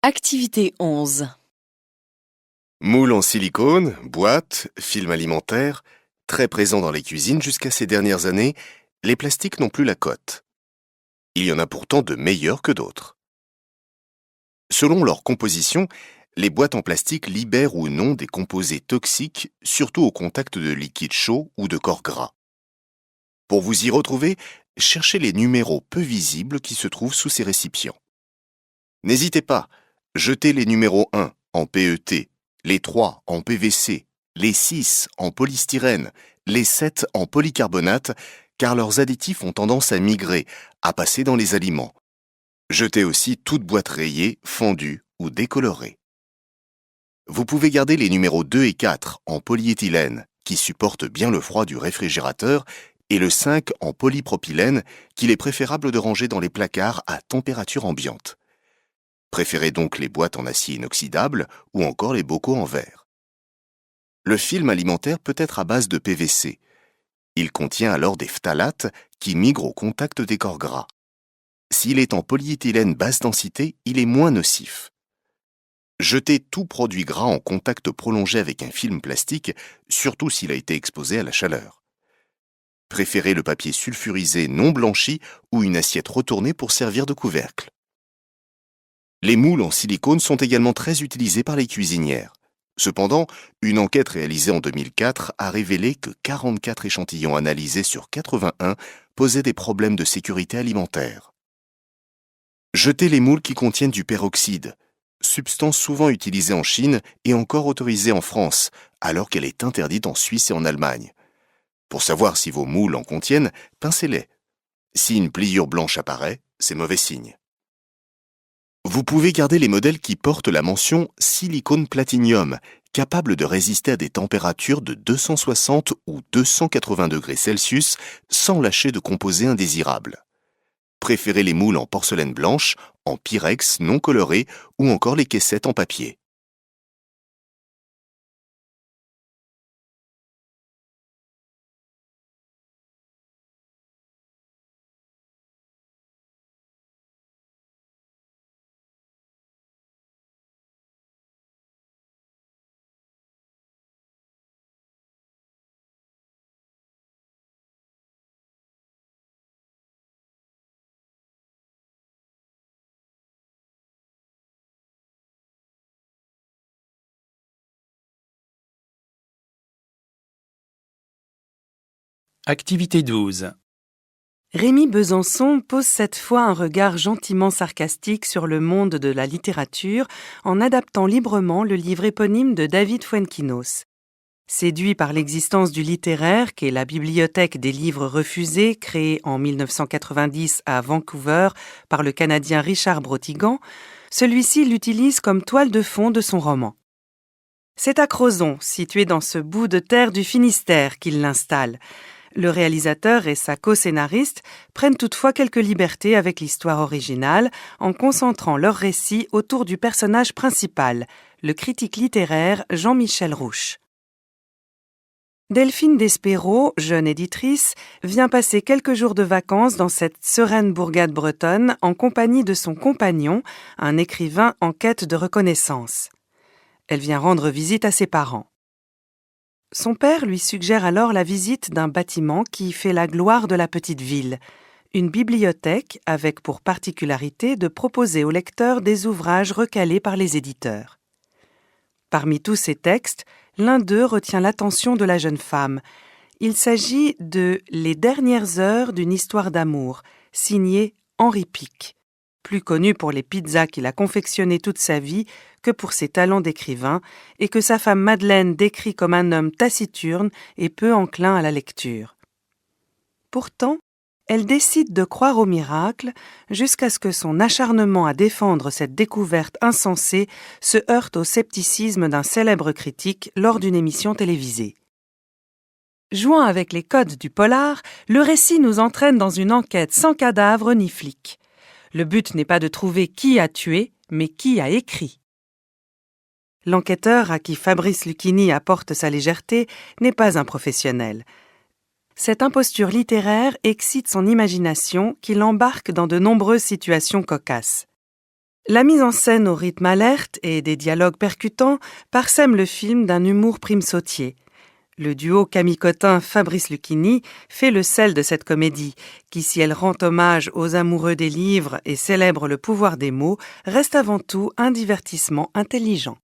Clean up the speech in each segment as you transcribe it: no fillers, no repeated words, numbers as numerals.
Activité 11. Moule en silicone, boîtes, film alimentaire, très présents dans les cuisines jusqu'à ces dernières années, les plastiques n'ont plus la cote. Il y en a pourtant de meilleurs que d'autres. Selon leur composition, les boîtes en plastique libèrent ou non des composés toxiques, surtout au contact de liquides chauds ou de corps gras. Pour vous y retrouver, cherchez les numéros peu visibles qui se trouvent sous ces récipients. N'hésitez pas, jetez les numéros 1 en PET, les 3 en PVC, les 6 en polystyrène, les 7 en polycarbonate, car leurs additifs ont tendance à migrer, à passer dans les aliments. Jetez aussi toute boîte rayée, fendue ou décolorée. Vous pouvez garder les numéros 2 et 4 en polyéthylène, qui supportent bien le froid du réfrigérateur, et le 5 en polypropylène, qu'il est préférable de ranger dans les placards à température ambiante. Préférez donc les boîtes en acier inoxydable ou encore les bocaux en verre. Le film alimentaire peut être à base de PVC. Il contient alors des phtalates qui migrent au contact des corps gras. S'il est en polyéthylène basse densité, il est moins nocif. Jetez tout produit gras en contact prolongé avec un film plastique, surtout s'il a été exposé à la chaleur. Préférez le papier sulfurisé non blanchi ou une assiette retournée pour servir de couvercle. Les moules en silicone sont également très utilisés par les cuisinières. Cependant, une enquête réalisée en 2004 a révélé que 44 échantillons analysés sur 81 posaient des problèmes de sécurité alimentaire. Jetez les moules qui contiennent du peroxyde, substance souvent utilisée en Chine et encore autorisée en France, alors qu'elle est interdite en Suisse et en Allemagne. Pour savoir si vos moules en contiennent, pincez-les. Si une pliure blanche apparaît, c'est mauvais signe. Vous pouvez garder les modèles qui portent la mention silicone platinium, capable de résister à des températures de 260 ou 280 degrés Celsius sans lâcher de composés indésirables. Préférez les moules en porcelaine blanche, en pyrex non coloré ou encore les caissettes en papier. Activité 12. Rémi Besançon pose cette fois un regard gentiment sarcastique sur le monde de la littérature en adaptant librement le livre éponyme de David Fuenquinos. Séduit par l'existence du littéraire, qu'est la bibliothèque des livres refusés, créée en 1990 à Vancouver par le Canadien Richard Brotigan, celui-ci l'utilise comme toile de fond de son roman. C'est à Crozon, situé dans ce bout de terre du Finistère, qu'il l'installe. Le réalisateur et sa co-scénariste prennent toutefois quelques libertés avec l'histoire originale en concentrant leur récit autour du personnage principal, le critique littéraire Jean-Michel Rouche. Delphine Despéraud, jeune éditrice, vient passer quelques jours de vacances dans cette sereine bourgade bretonne en compagnie de son compagnon, un écrivain en quête de reconnaissance. Elle vient rendre visite à ses parents. Son père lui suggère alors la visite d'un bâtiment qui fait la gloire de la petite ville, une bibliothèque avec pour particularité de proposer au lecteur des ouvrages recalés par les éditeurs. Parmi tous ces textes, l'un d'eux retient l'attention de la jeune femme. Il s'agit de « Les dernières heures d'une histoire d'amour », signé Henri Pic, plus connu pour les pizzas qu'il a confectionnées toute sa vie que pour ses talents d'écrivain, et que sa femme Madeleine décrit comme un homme taciturne et peu enclin à la lecture. Pourtant, elle décide de croire au miracle jusqu'à ce que son acharnement à défendre cette découverte insensée se heurte au scepticisme d'un célèbre critique lors d'une émission télévisée. Jouant avec les codes du polar, le récit nous entraîne dans une enquête sans cadavre ni flic. Le but n'est pas de trouver qui a tué, mais qui a écrit. L'enquêteur à qui Fabrice Lucchini apporte sa légèreté n'est pas un professionnel. Cette imposture littéraire excite son imagination qui l'embarque dans de nombreuses situations cocasses. La mise en scène au rythme alerte et des dialogues percutants parsème le film d'un humour primesautier. Le duo Camille Cotin-Fabrice Lucchini fait le sel de cette comédie, qui, si elle rend hommage aux amoureux des livres et célèbre le pouvoir des mots, reste avant tout un divertissement intelligent.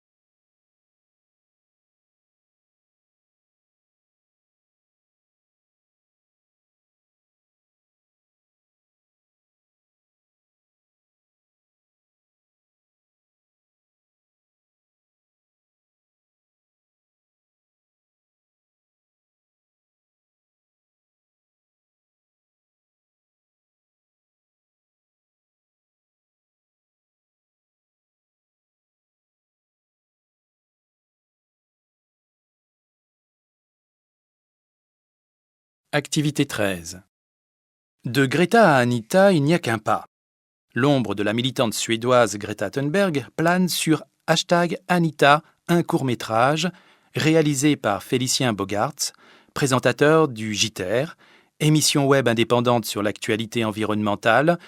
Activité 13. De Greta à Anita, il n'y a qu'un pas. L'ombre de la militante suédoise Greta Thunberg plane sur #Anita, un court-métrage, réalisé par Félicien Bogarts, présentateur du JTR, émission web indépendante sur l'actualité environnementale,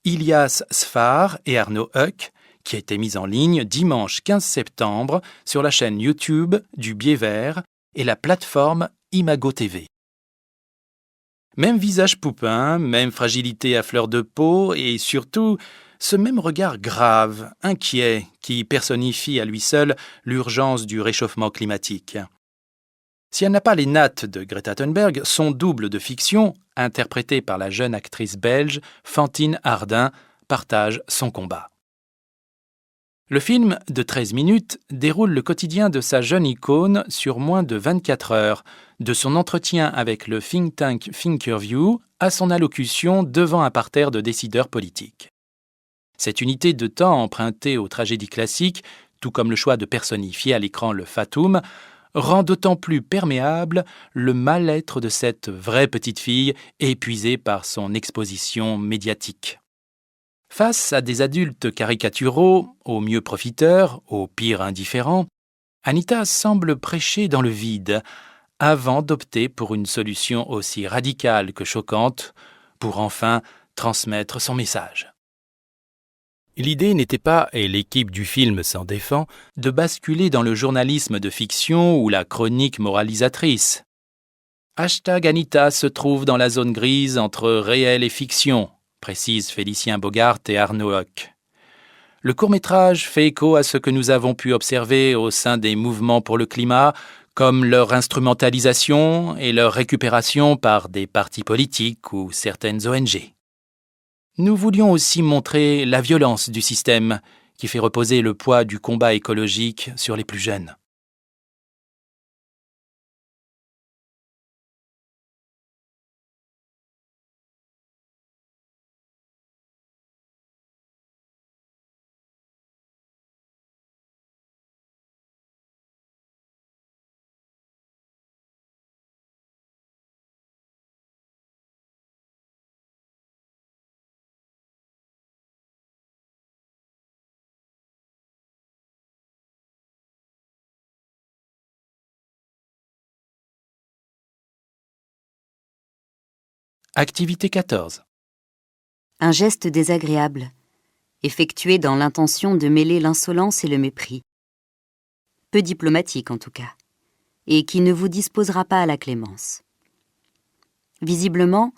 Ilias Sfar et Arnaud Huck, qui a été mise en ligne dimanche 15 septembre sur la chaîne YouTube du Biais Vert et la plateforme Imago TV. Même visage poupin, même fragilité à fleur de peau et surtout ce même regard grave, inquiet, qui personnifie à lui seul l'urgence du réchauffement climatique. Si elle n'a pas les nattes de Greta Thunberg, son double de fiction, interprété par la jeune actrice belge Fantine Ardern, partage son combat. Le film, de 13 minutes, déroule le quotidien de sa jeune icône sur moins de 24 heures, de son entretien avec le think tank Thinkerview à son allocution devant un parterre de décideurs politiques. Cette unité de temps empruntée aux tragédies classiques, tout comme le choix de personnifier à l'écran le fatum, rend d'autant plus perméable le mal-être de cette vraie petite fille épuisée par son exposition médiatique. Face à des adultes caricaturaux, au mieux profiteurs, au pire indifférents, Anita semble prêcher dans le vide, avant d'opter pour une solution aussi radicale que choquante, pour enfin transmettre son message. L'idée n'était pas, et l'équipe du film s'en défend, de basculer dans le journalisme de fiction ou la chronique moralisatrice. #Anita se trouve dans la zone grise entre réel et fiction, précisent Félicien Bogarts et Arnaud Huck. Le court-métrage fait écho à ce que nous avons pu observer au sein des mouvements pour le climat, comme leur instrumentalisation et leur récupération par des partis politiques ou certaines ONG. Nous voulions aussi montrer la violence du système qui fait reposer le poids du combat écologique sur les plus jeunes. Activité 14. Un geste désagréable, effectué dans l'intention de mêler l'insolence et le mépris. Peu diplomatique en tout cas, et qui ne vous disposera pas à la clémence. Visiblement,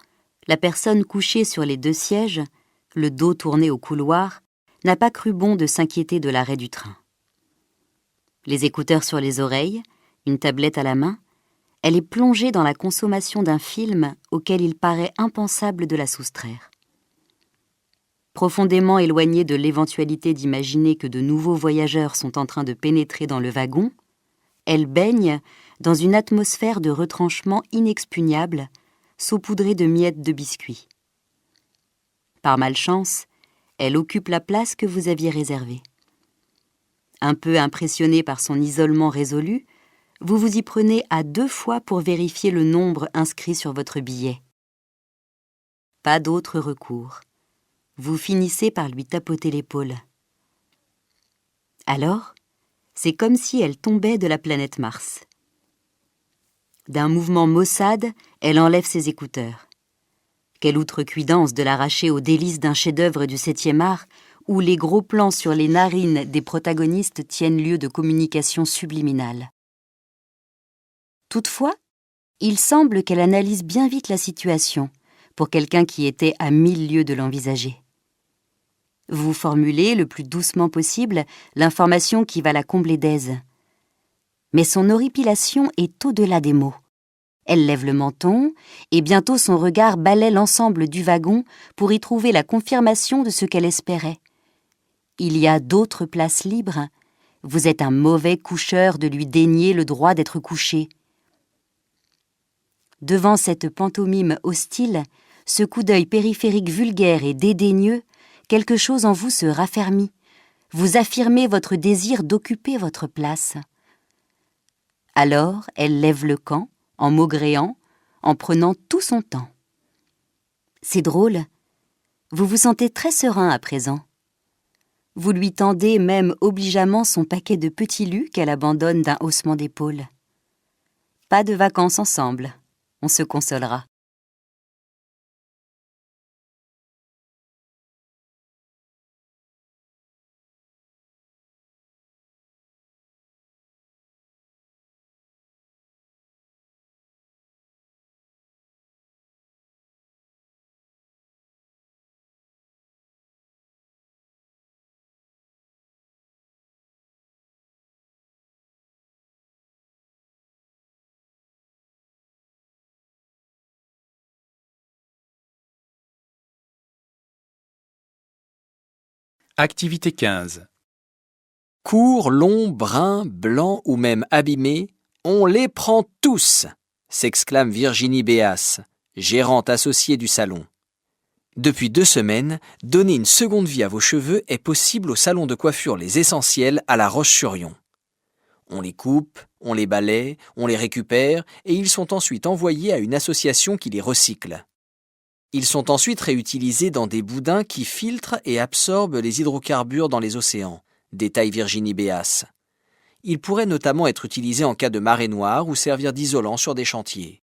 la personne couchée sur les 2 sièges, le dos tourné au couloir, n'a pas cru bon de s'inquiéter de l'arrêt du train. Les écouteurs sur les oreilles, une tablette à la main, elle est plongée dans la consommation d'un film auquel il paraît impensable de la soustraire. Profondément éloignée de l'éventualité d'imaginer que de nouveaux voyageurs sont en train de pénétrer dans le wagon, elle baigne dans une atmosphère de retranchement inexpugnable, saupoudrée de miettes de biscuits. Par malchance, elle occupe la place que vous aviez réservée. Un peu impressionné par son isolement résolu, vous vous y prenez à 2 fois pour vérifier le nombre inscrit sur votre billet. Pas d'autre recours. Vous finissez par lui tapoter l'épaule. Alors, c'est comme si elle tombait de la planète Mars. D'un mouvement maussade, elle enlève ses écouteurs. Quelle outrecuidance de l'arracher aux délices d'un chef-d'œuvre du 7e art, où les gros plans sur les narines des protagonistes tiennent lieu de communication subliminale. Toutefois, il semble qu'elle analyse bien vite la situation, pour quelqu'un qui était à 1000 lieues de l'envisager. Vous formulez le plus doucement possible l'information qui va la combler d'aise. Mais son horripilation est au-delà des mots. Elle lève le menton, et bientôt son regard balaie l'ensemble du wagon pour y trouver la confirmation de ce qu'elle espérait. Il y a d'autres places libres. Vous êtes un mauvais coucheur de lui dénier le droit d'être couché. Devant cette pantomime hostile, ce coup d'œil périphérique vulgaire et dédaigneux, quelque chose en vous se raffermit. Vous affirmez votre désir d'occuper votre place. Alors, elle lève le camp, en maugréant, en prenant tout son temps. C'est drôle. Vous vous sentez très serein à présent. Vous lui tendez même obligeamment son paquet de petits lus qu'elle abandonne d'un haussement d'épaule. Pas de vacances ensemble. On se consolera. Activité 15. Courts, longs, bruns, blancs ou même abîmés, on les prend tous, s'exclame Virginie Béas, gérante associée du salon. Depuis 2 semaines, donner une seconde vie à vos cheveux est possible au salon de coiffure Les Essentiels à La Roche-sur-Yon. On les coupe, on les balaie, on les récupère et ils sont ensuite envoyés à une association qui les recycle. Ils sont ensuite réutilisés dans des boudins qui filtrent et absorbent les hydrocarbures dans les océans, détaille Virginie Béas. Ils pourraient notamment être utilisés en cas de marée noire ou servir d'isolant sur des chantiers.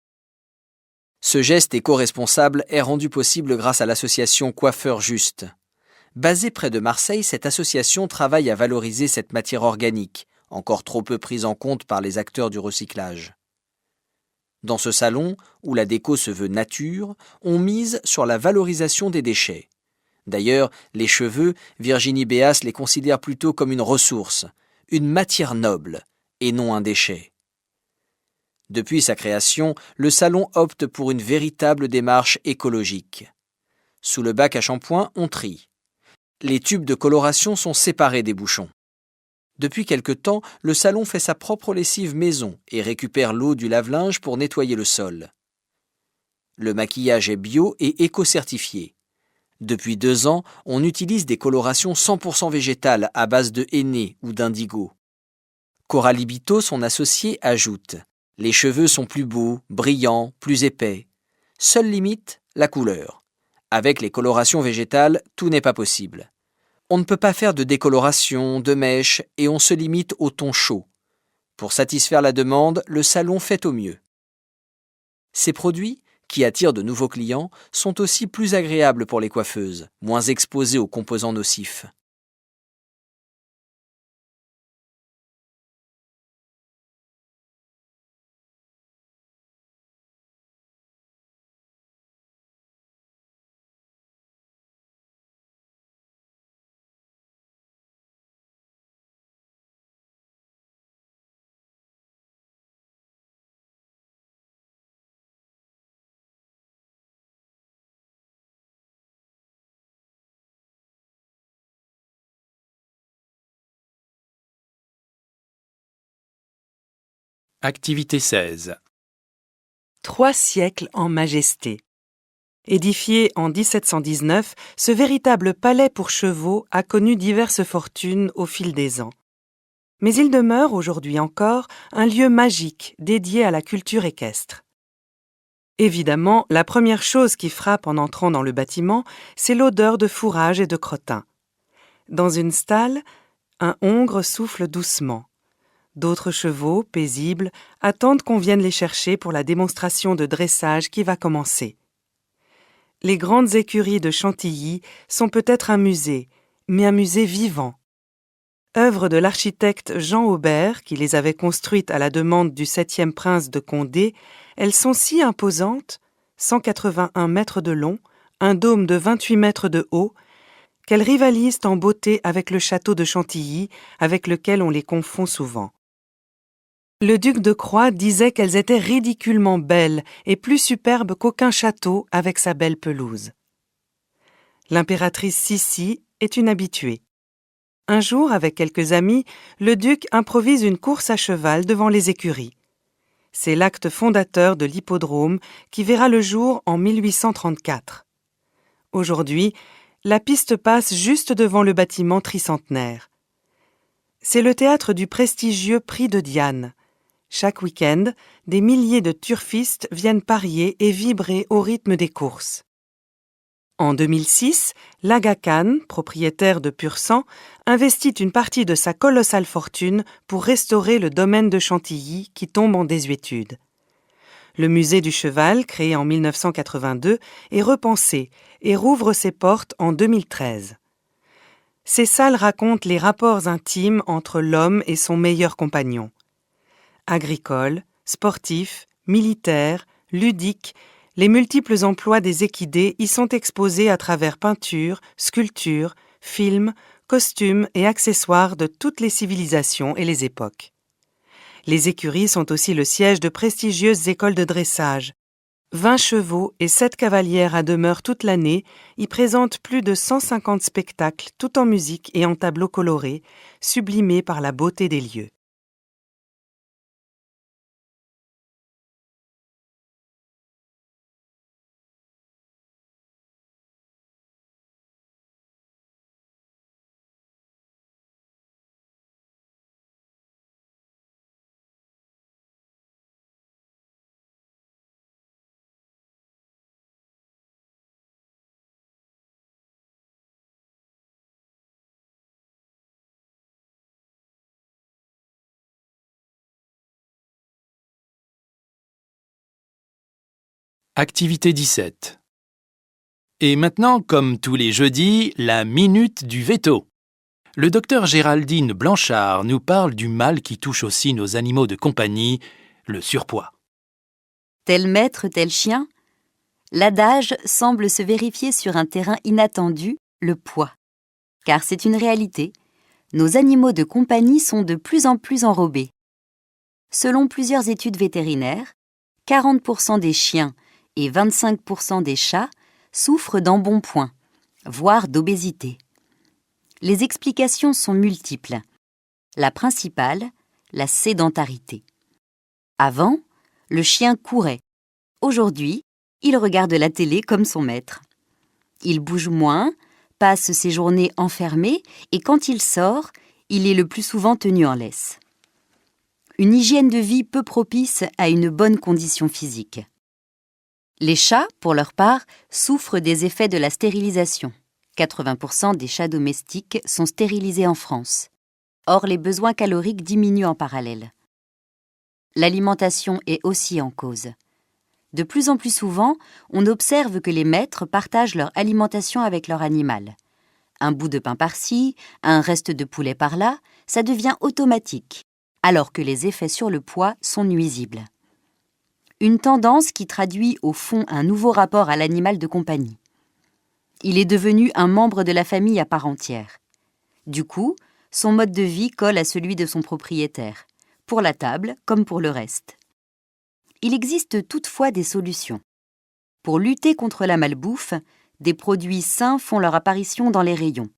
Ce geste éco-responsable est rendu possible grâce à l'association Coiffeurs Justes. Basée près de Marseille, cette association travaille à valoriser cette matière organique, encore trop peu prise en compte par les acteurs du recyclage. Dans ce salon, où la déco se veut nature, on mise sur la valorisation des déchets. D'ailleurs, les cheveux, Virginie Béas les considère plutôt comme une ressource, une matière noble, et non un déchet. Depuis sa création, le salon opte pour une véritable démarche écologique. Sous le bac à shampoing, on trie. Les tubes de coloration sont séparés des bouchons. Depuis quelque temps, le salon fait sa propre lessive maison et récupère l'eau du lave-linge pour nettoyer le sol. Le maquillage est bio et éco-certifié. Depuis 2 ans, on utilise des colorations 100% végétales à base de henné ou d'indigo. Coralie Bito, son associée, ajoute « Les cheveux sont plus beaux, brillants, plus épais. Seule limite, la couleur. Avec les colorations végétales, tout n'est pas possible. On ne peut pas faire de décoloration, de mèches, et on se limite au ton chaud. Pour satisfaire la demande, le salon fait au mieux. » Ces produits, qui attirent de nouveaux clients, sont aussi plus agréables pour les coiffeuses, moins exposées aux composants nocifs. Activité 16. 3 siècles en majesté. Édifié en 1719, ce véritable palais pour chevaux a connu diverses fortunes au fil des ans. Mais il demeure aujourd'hui encore un lieu magique dédié à la culture équestre. Évidemment, la première chose qui frappe en entrant dans le bâtiment, c'est l'odeur de fourrage et de crottin. Dans une stalle, un hongre souffle doucement. D'autres chevaux, paisibles, attendent qu'on vienne les chercher pour la démonstration de dressage qui va commencer. Les grandes écuries de Chantilly sont peut-être un musée, mais un musée vivant. Œuvre de l'architecte Jean Aubert, qui les avait construites à la demande du 7e prince de Condé, elles sont si imposantes, 181 mètres de long, un dôme de 28 mètres de haut, qu'elles rivalisent en beauté avec le château de Chantilly, avec lequel on les confond souvent. Le duc de Croÿ disait qu'elles étaient ridiculement belles et plus superbes qu'aucun château avec sa belle pelouse. L'impératrice Sissi est une habituée. Un jour, avec quelques amis, le duc improvise une course à cheval devant les écuries. C'est l'acte fondateur de l'hippodrome qui verra le jour en 1834. Aujourd'hui, la piste passe juste devant le bâtiment tricentenaire. C'est le théâtre du prestigieux Prix de Diane. Chaque week-end, des milliers de turfistes viennent parier et vibrer au rythme des courses. En 2006, l'Aga Khan, propriétaire de Pur-sang, investit une partie de sa colossale fortune pour restaurer le domaine de Chantilly qui tombe en désuétude. Le musée du cheval, créé en 1982, est repensé et rouvre ses portes en 2013. Ces salles racontent les rapports intimes entre l'homme et son meilleur compagnon. Agricoles, sportifs, militaires, ludiques, les multiples emplois des équidés y sont exposés à travers peintures, sculptures, films, costumes et accessoires de toutes les civilisations et les époques. Les écuries sont aussi le siège de prestigieuses écoles de dressage. 20 chevaux et 7 cavalières à demeure toute l'année y présentent plus de 150 spectacles tout en musique et en tableaux colorés, sublimés par la beauté des lieux. Activité 17. Et maintenant, comme tous les jeudis, la minute du veto. Le docteur Géraldine Blanchard nous parle du mal qui touche aussi nos animaux de compagnie, le surpoids. Tel maître, tel chien. L'adage semble se vérifier sur un terrain inattendu, le poids. Car c'est une réalité, nos animaux de compagnie sont de plus en plus enrobés. Selon plusieurs études vétérinaires, 40% des chiens et 25% des chats souffrent d'embonpoint, voire d'obésité. Les explications sont multiples. La principale, la sédentarité. Avant, le chien courait. Aujourd'hui, il regarde la télé comme son maître. Il bouge moins, passe ses journées enfermé et quand il sort, il est le plus souvent tenu en laisse. Une hygiène de vie peu propice à une bonne condition physique. Les chats, pour leur part, souffrent des effets de la stérilisation. 80% des chats domestiques sont stérilisés en France. Or, les besoins caloriques diminuent en parallèle. L'alimentation est aussi en cause. De plus en plus souvent, on observe que les maîtres partagent leur alimentation avec leur animal. Un bout de pain par-ci, un reste de poulet par-là, ça devient automatique, alors que les effets sur le poids sont nuisibles. Une tendance qui traduit au fond un nouveau rapport à l'animal de compagnie. Il est devenu un membre de la famille à part entière. Du coup, son mode de vie colle à celui de son propriétaire, pour la table comme pour le reste. Il existe toutefois des solutions. Pour lutter contre la malbouffe, des produits sains font leur apparition dans les rayons.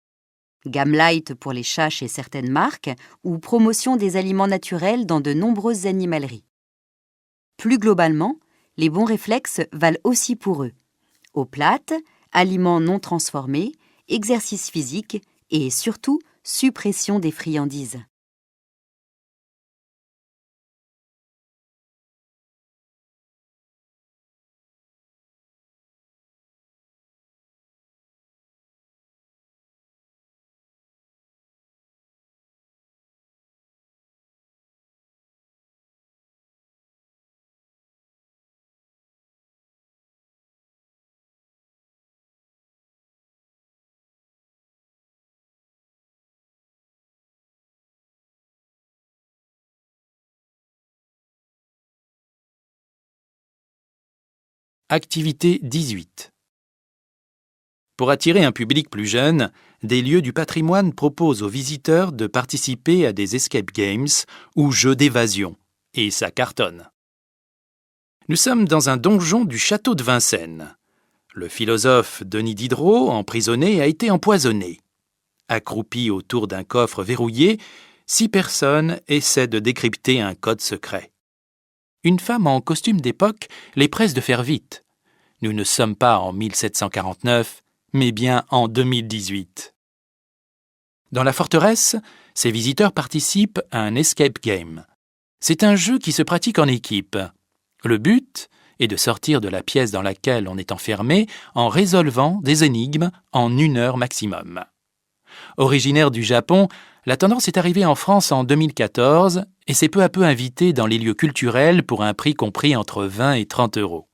Gamme light pour les chats chez certaines marques ou promotion des aliments naturels dans de nombreuses animaleries. Plus globalement, les bons réflexes valent aussi pour eux. Eau plate, aliments non transformés, exercice physique et surtout suppression des friandises. Activité 18. Pour attirer un public plus jeune, des lieux du patrimoine proposent aux visiteurs de participer à des escape games ou jeux d'évasion, et ça cartonne. Nous sommes dans un donjon du château de Vincennes. Le philosophe Denis Diderot, emprisonné, a été empoisonné. Accroupi autour d'un coffre verrouillé, 6 personnes essaient de décrypter un code secret. Une femme en costume d'époque les presse de faire vite. Nous ne sommes pas en 1749, mais bien en 2018. Dans la forteresse, ces visiteurs participent à un escape game. C'est un jeu qui se pratique en équipe. Le but est de sortir de la pièce dans laquelle on est enfermé en résolvant des énigmes en 1 heure maximum. Originaire du Japon, la tendance est arrivée en France en 2014 et s'est peu à peu invitée dans les lieux culturels pour un prix compris entre 20 et 30 euros.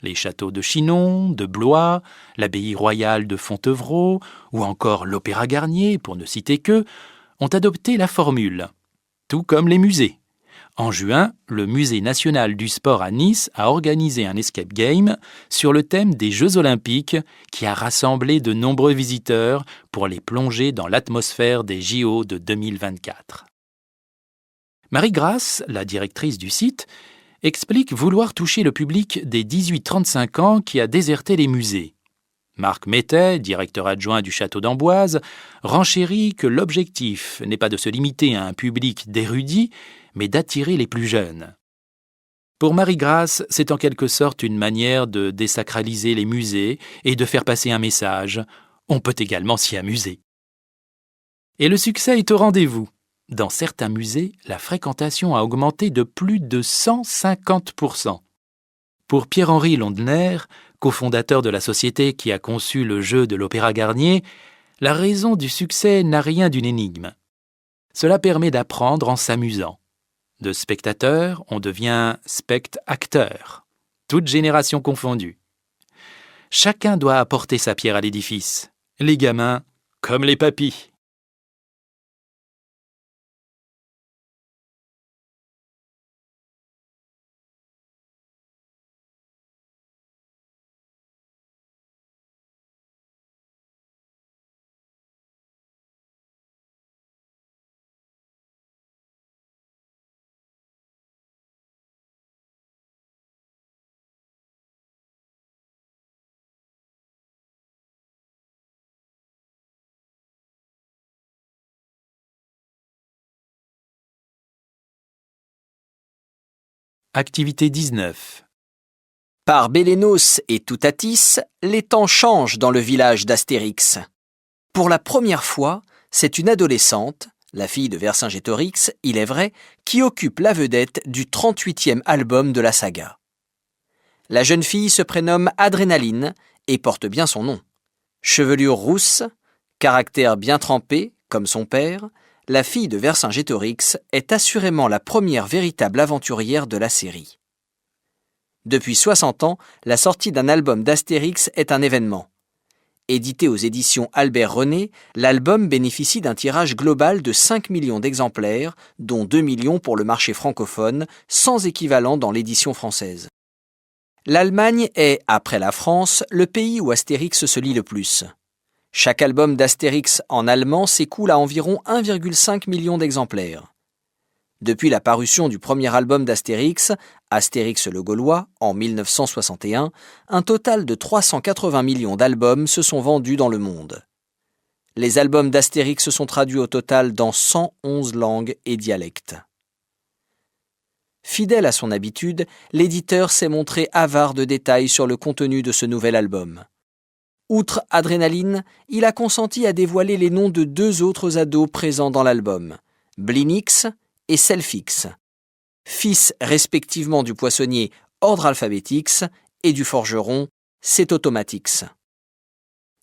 Les châteaux de Chinon, de Blois, l'abbaye royale de Fontevraud ou encore l'Opéra Garnier, pour ne citer qu'eux, ont adopté la formule, tout comme les musées. En juin, le Musée national du sport à Nice a organisé un escape game sur le thème des Jeux olympiques qui a rassemblé de nombreux visiteurs pour les plonger dans l'atmosphère des JO de 2024. Marie-Grace, la directrice du site, explique vouloir toucher le public des 18-35 ans qui a déserté les musées. Marc Mettet, directeur adjoint du château d'Amboise, renchérit que l'objectif n'est pas de se limiter à un public d'érudits, mais d'attirer les plus jeunes. Pour Marie-Grace, c'est en quelque sorte une manière de désacraliser les musées et de faire passer un message. On peut également s'y amuser. Et le succès est au rendez-vous. Dans certains musées, la fréquentation a augmenté de plus de 150%. Pour Pierre-Henri Londener, cofondateur de la société qui a conçu le jeu de l'Opéra Garnier, la raison du succès n'a rien d'une énigme. Cela permet d'apprendre en s'amusant. De spectateur, on devient spect-acteur, toutes générations confondues. Chacun doit apporter sa pierre à l'édifice, les gamins comme les papys. Activité 19. Par Bélénos et Toutatis, les temps changent dans le village d'Astérix. Pour la première fois, c'est une adolescente, la fille de Vercingétorix, il est vrai, qui occupe la vedette du 38e album de la saga. La jeune fille se prénomme Adrénaline et porte bien son nom. Chevelure rousse, caractère bien trempé, comme son père, la fille de Vercingétorix est assurément la première véritable aventurière de la série. Depuis 60 ans, la sortie d'un album d'Astérix est un événement. Édité aux éditions Albert René, l'album bénéficie d'un tirage global de 5 millions d'exemplaires, dont 2 millions pour le marché francophone, sans équivalent dans l'édition française. L'Allemagne est, après la France, le pays où Astérix se lit le plus. Chaque album d'Astérix en allemand s'écoule à environ 1,5 million d'exemplaires. Depuis la parution du premier album d'Astérix, Astérix le Gaulois, en 1961, un total de 380 millions d'albums se sont vendus dans le monde. Les albums d'Astérix se sont traduits au total dans 111 langues et dialectes. Fidèle à son habitude, l'éditeur s'est montré avare de détails sur le contenu de ce nouvel album. Outre Adrénaline, il a consenti à dévoiler les noms de 2 autres ados présents dans l'album, Blinix et Selfix, fils respectivement du poissonnier Ordre Alphabetix et du forgeron Cétotomatix.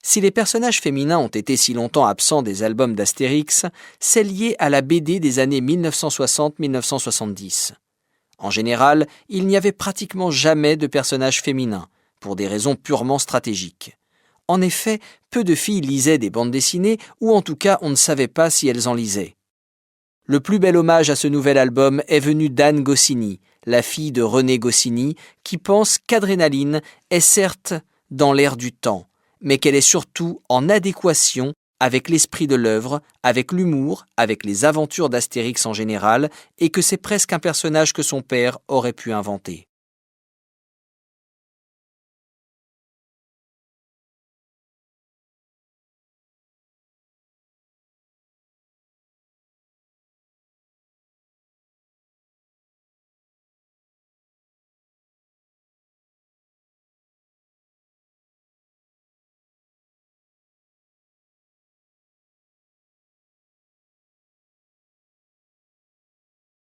Si les personnages féminins ont été si longtemps absents des albums d'Astérix, c'est lié à la BD des années 1960-1970. En général, il n'y avait pratiquement jamais de personnages féminins, pour des raisons purement stratégiques. En effet, peu de filles lisaient des bandes dessinées, ou en tout cas on ne savait pas si elles en lisaient. Le plus bel hommage à ce nouvel album est venu d'Anne Goscinny, la fille de René Goscinny, qui pense qu'Adrénaline est certes dans l'air du temps, mais qu'elle est surtout en adéquation avec l'esprit de l'œuvre, avec l'humour, avec les aventures d'Astérix en général, et que c'est presque un personnage que son père aurait pu inventer.